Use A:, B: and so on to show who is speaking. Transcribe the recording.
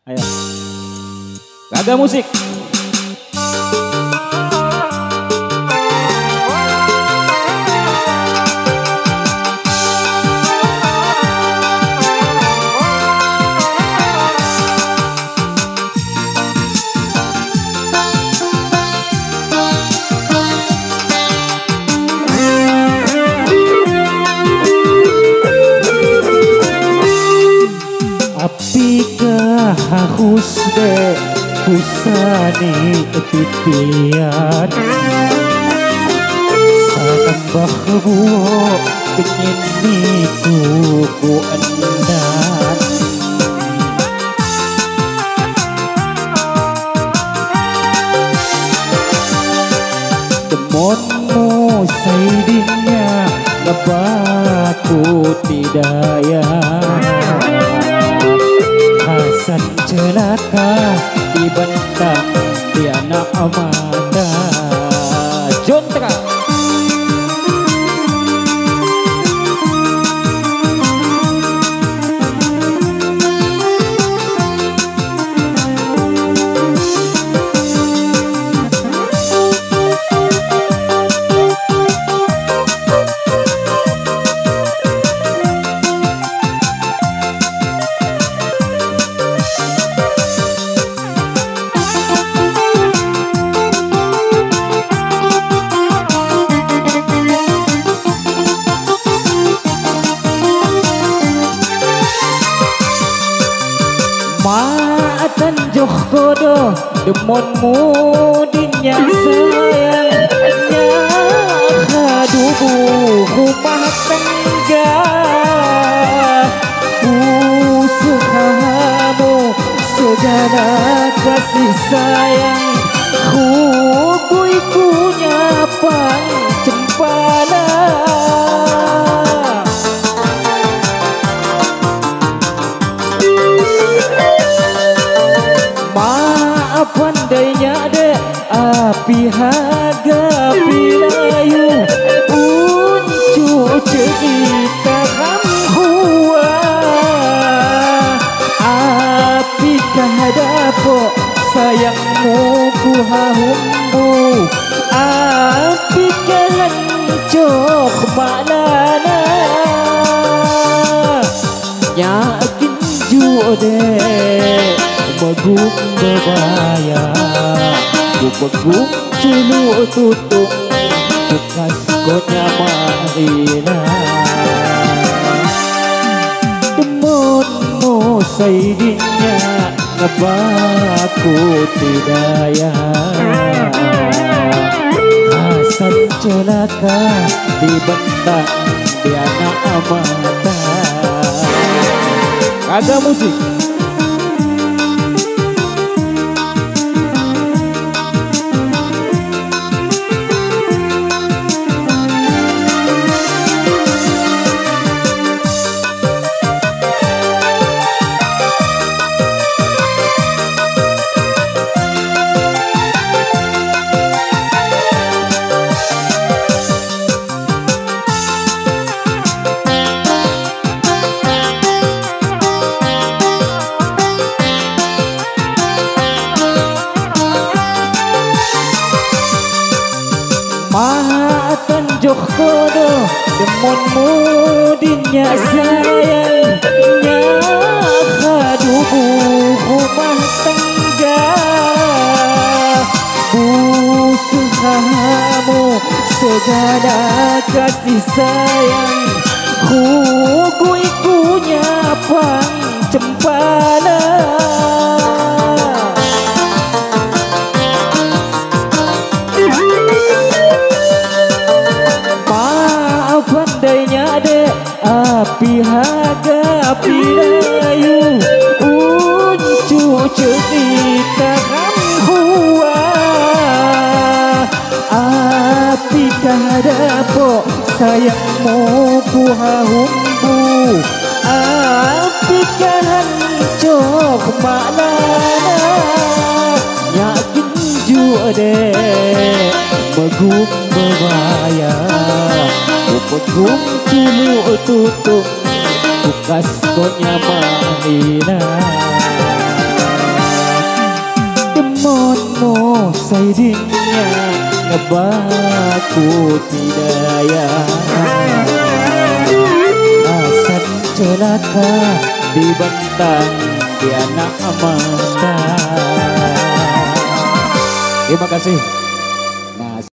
A: Ayo. Raga musik.
B: Apikah harus dek kusani titian Sanambah buok pengen niku ku endan Demonmu saidingnya ngebaku tidaya Hasan celaka dibentang di anak mata Jontra Maatan joh kodo demonmu dinya sayang Nyahadubu rumah tangga Usahamu segala kasih sayang Hubui punya pang cempala Pandainya dek api hadapi layu Uncu cerita hua Api kahadapo sayangmu ku hahumbu Api kalancok malana Yakin ju dek Begum berbahaya Ku begum celuk tutup Bekas kotnya marina Demonmu saidingnya ngebaku tidaya Hasan celaka dibentang di anak mata Raga musik. Maatan joh kodo demonmu dinya sayang Nyahadubu rumah tangga Usahamu segala kasih sayang Hubui punya pang cempala Pandainya dek api hadapi layu Uncu cerita hua Api kahadapo sayangmu ku hahumbu Api kalancok malana Yakin ju dek begum berbahaya Begum celuk tutup Bekas kotnya marina Demonmu saidinya ngebaku tidak ya. Asap celaka dibentang di anak mata. Terima kasih.